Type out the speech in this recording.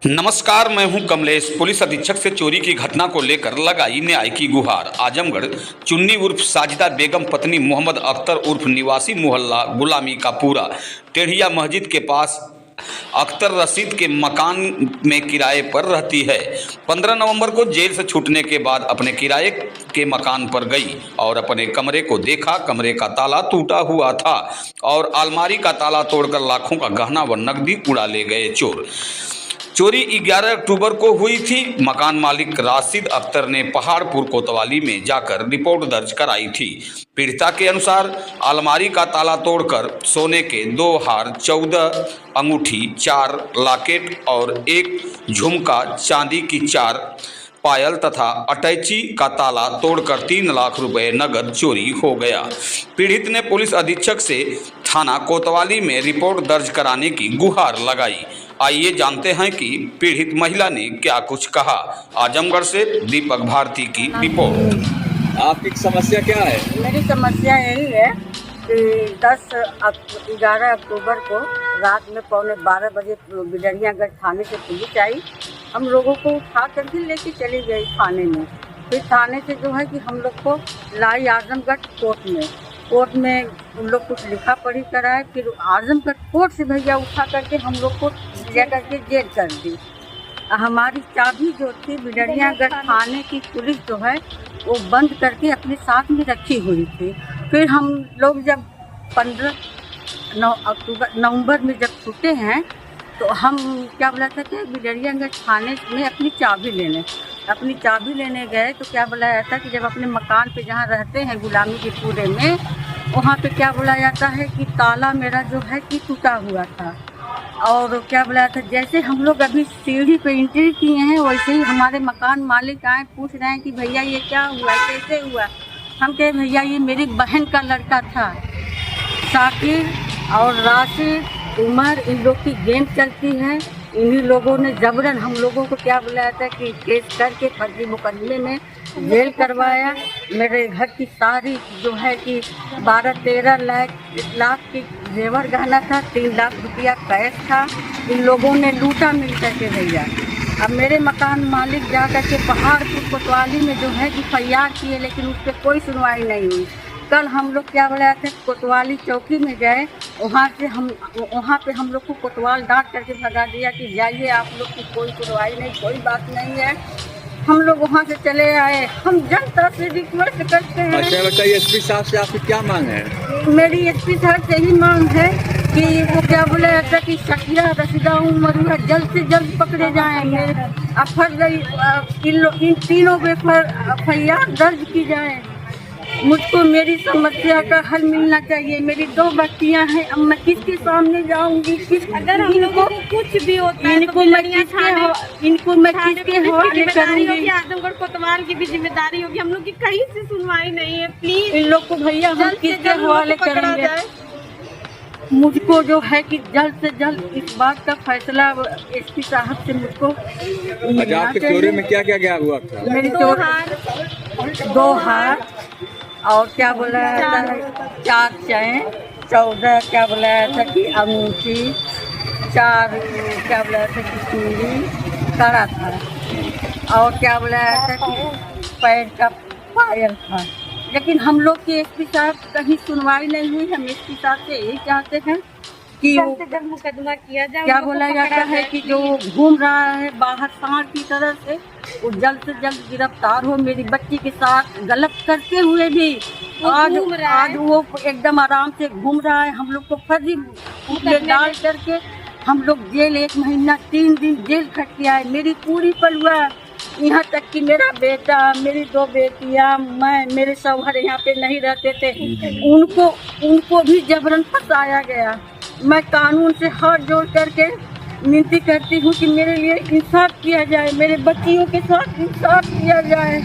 नमस्कार, मैं हूं कमलेश। पुलिस अधीक्षक से चोरी की घटना को लेकर लगाई न्याय की गुहार। आजमगढ़ चुन्नी उर्फ साजिदा बेगम पत्नी मोहम्मद अख्तर उर्फ निवासी मोहल्ला गुलामी का पूरा टेढ़िया मस्जिद के पास अख्तर रशीद के मकान में किराए पर रहती है। 15 नवंबर को जेल से छूटने के बाद अपने किराए के मकान पर गई और अपने कमरे को देखा। कमरे का ताला टूटा हुआ था और अलमारी का ताला तोड़कर लाखों का गहना व नकदी उड़ा ले गए चोर। चोरी 11 अक्टूबर को हुई थी। मकान मालिक राशिद अख्तर ने पहाड़पुर कोतवाली में जाकर रिपोर्ट दर्ज कराई थी। पीड़िता के अनुसार अलमारी का ताला तोड़कर सोने के 2 हार, 14 अंगूठी, 4 लॉकेट और 1 झुमका, चांदी की 4 पायल तथा अटैची का ताला तोड़कर 3 लाख रुपए नगद चोरी हो गया। पीड़ित ने पुलिस अधीक्षक से थाना कोतवाली में रिपोर्ट दर्ज कराने की गुहार लगाई। आइए जानते हैं कि पीड़ित महिला ने क्या कुछ कहा। आजमगढ़ से दीपक भारती की रिपोर्ट। आपकी समस्या क्या है? मेरी समस्या यही है कि 11 अक्टूबर को रात में 11:15 बजे बिडरियागंज थाने से पुलिस आई। हम लोगों को उठा करके लेके चली गई थाने में। फिर थाने से जो है कि हम लोग को लाई आजमगढ़ कोर्ट में उन लोग कुछ लिखा पढ़ी कराए। फिर आजमगढ़ कोर्ट से भैया उठा करके हम लोग को ले करके जेल कर दी। हमारी चाबी जो थी बिडरियागंज थाने की पुलिस जो है वो बंद करके अपने साथ में रखी हुई थी। फिर हम लोग जब 15 नवंबर में जब छूटे हैं तो हम क्या बोला था कि बिडरियागंज थाने में अपनी चाबी लेने गए। तो क्या बोला जाता कि जब अपने मकान पे जहाँ रहते हैं गुलामी के पूरे में, वहाँ पे क्या बोला जाता है कि ताला मेरा जो है कि टूटा हुआ था। और क्या बोला था, जैसे हम लोग अभी सीढ़ी पे एंट्री किए हैं वैसे ही हमारे मकान मालिक आए, पूछ रहे हैं कि भैया ये क्या हुआ, कैसे हुआ। हम कहे भैया ये मेरी बहन का लड़का था शाकिर और राशिद उमर, इन लोग की गेम चलती है। इन्हीं लोगों ने जबरन हम लोगों को क्या बुलाया था कि केस करके फर्जी मुकदमे में जेल करवाया। मेरे घर की सारी जो है कि 12-13 लाख की जेवर गहना था, 3 लाख रुपया कैश था। इन लोगों ने लूटा मिल करके भैया। अब मेरे मकान मालिक जा करके पहाड़पुर कोतवाली में जो है कि फरियाद किए, लेकिन उस पर कोई सुनवाई नहीं हुई। कल हम लोग क्या बोला थे कोतवाली चौकी में गए, वहाँ पे हम लोग को कोतवाल डांट करके भगा दिया कि जाइए, आप लोग की कोई सुनवाई नहीं, कोई बात नहीं है। हम लोग वहाँ से चले आए। हम जनता से रिक्वेस्ट करते हैं। अच्छा बताइए, एसपी साहब से आपकी क्या मांग है? मेरी एसपी साहब से ही मांग है कि वो क्या बोला जाता कि शकीरा रशीदा उमर जल्द से जल्द पकड़े जाएँ। इन तीनों पे फरियाद दर्ज की जाए। मुझको मेरी समस्या का हल मिलना चाहिए। मेरी 2 बच्चियां हैं, अब मैं किसके सामने जाऊंगी? अगर हम लोगों को कुछ भी होता है इनको मैं किसके हवाले करूंगी? आजमगढ़ कोतवाल की भी जिम्मेदारी होगी। हम लोग की कहीं से सुनवाई नहीं है। प्लीज इन लोग को भैया हम किसके हवाले करेंगे? मुझको जो है कि जल्द से जल्द इस बात का फैसला एसपी साहब से मुझको अच्छा, आपके चोरी में क्या क्या गया हुआ था? मेरी 2 हार और क्या बोला जाता है 4 चैन, 14 क्या बोला जाता कि अंगूठी, 4 क्या बोला जाता कि चूड़ी कड़ा था और क्या बोला जाता कि पैर का पायल था। लेकिन हम लोग के एसपी साहब कहीं सुनवाई नहीं हुई। हम एसपी साहब से यही चाहते हैं कि मुकदमा किया जाए। क्या बोला जाता है कि जो घूम रहा है बाहर सांड की तरह से, वो जल्द से जल्द गिरफ्तार हो। मेरी बच्ची के साथ गलत करते हुए भी आज वो एकदम आराम से घूम रहा है। हम लोग को फर्जी डाल करके हम लोग जेल 1 महीना 3 दिन जेल खट के आए। मेरी पूरी परिवार, यहाँ तक कि मेरा बेटा, मेरी 2 बेटियाँ, मेरे शौहर यहाँ पे नहीं रहते थे, उनको भी जबरन फंसाया गया। मैं कानून से हाथ जोड़ करके विनती करती हूँ कि मेरे लिए इंसाफ किया जाए, मेरे बच्चियों के साथ इंसाफ किया जाए।